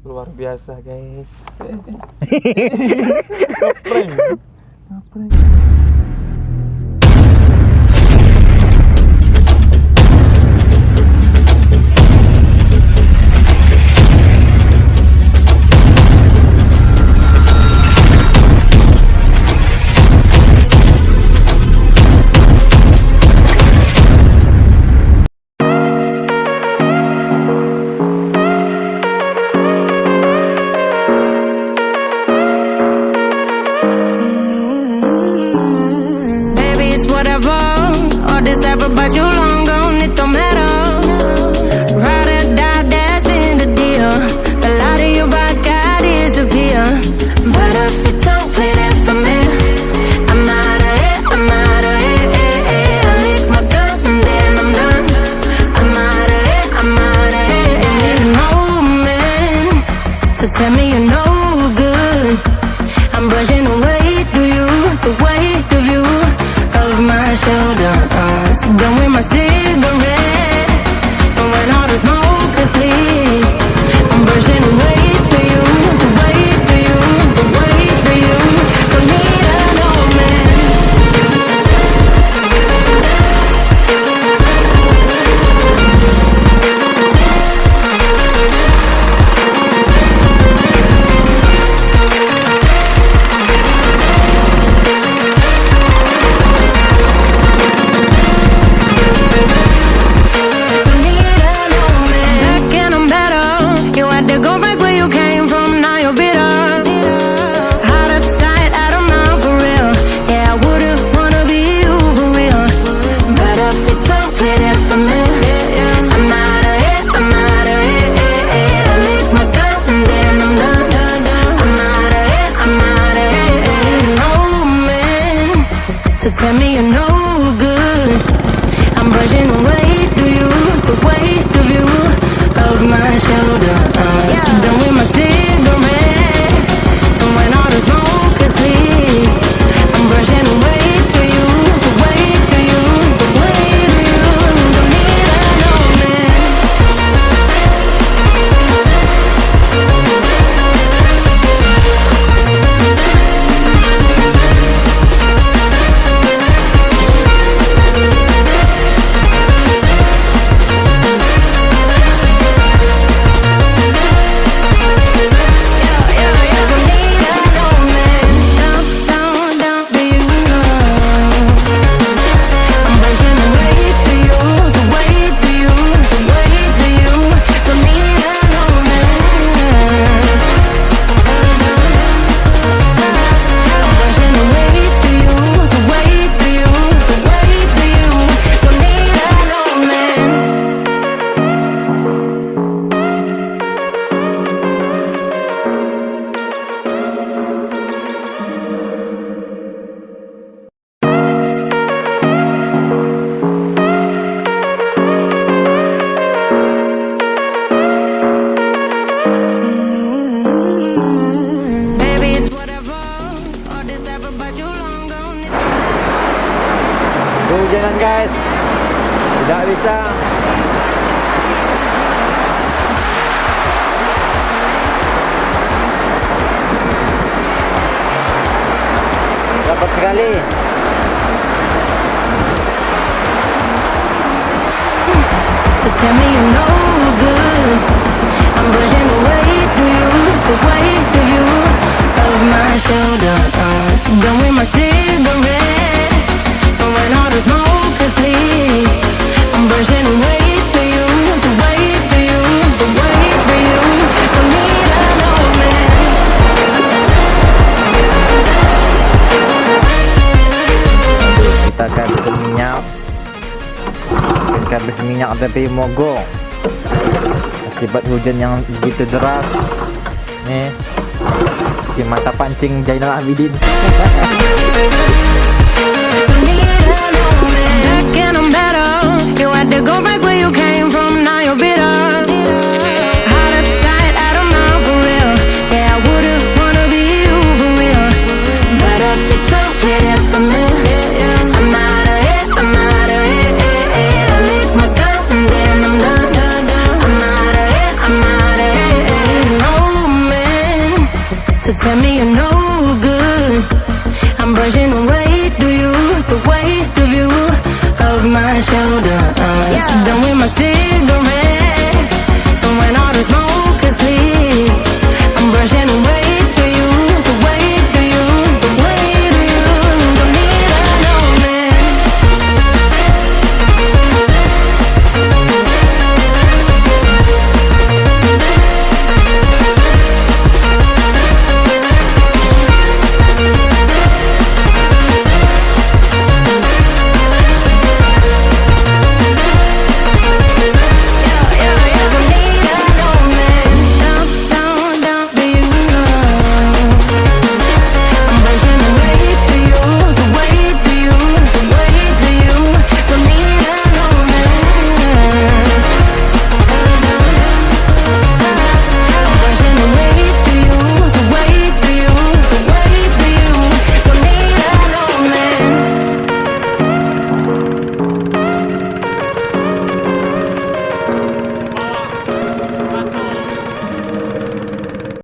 luar biasa guys. Ngeprank. But you long gone, it don't matter. Ride or die, that's been the deal. The light of your back, I disappear. But if you don't play that for me, I'm out of it, I'm out of it. I lick my gun and then I'm done. I'm out of it, I'm out of it. And there's no man to tell me you're no good. I'm brushing the weight of you, the weight of you, of my shoulder. Done with my cigarette, and when all the smoke is clear, I'm brushing the weight for you, the weight for you, the weight for you. Don't need no man. Tell me you're no good. I'm brushing the weight of you, the weight of you, of my shoulder. So done with my cigarette, and when all the smoke is clear, I'm brushing the weight for you, the weight for you, the weight for you. Don't need no man. Hujanan guys, tidak bisa. Dapat sekali. To tell me you're no good, I'm brushing the weight of you, the weight of you, of my shoulder. So done with my cigarette, and when all the smoke is clear, I'm brushing the weight for you, the weight for you, the weight for you. Don't need no man. Kita kasih minyak. Habis minyak tapi mogok akibat hujan yang begitu deras. Nih si mata pancing Jainal Abidin. No tell me you're no good. I'm brushing the weight of you, the weight of you, of my shoulders. Done with my cigarette.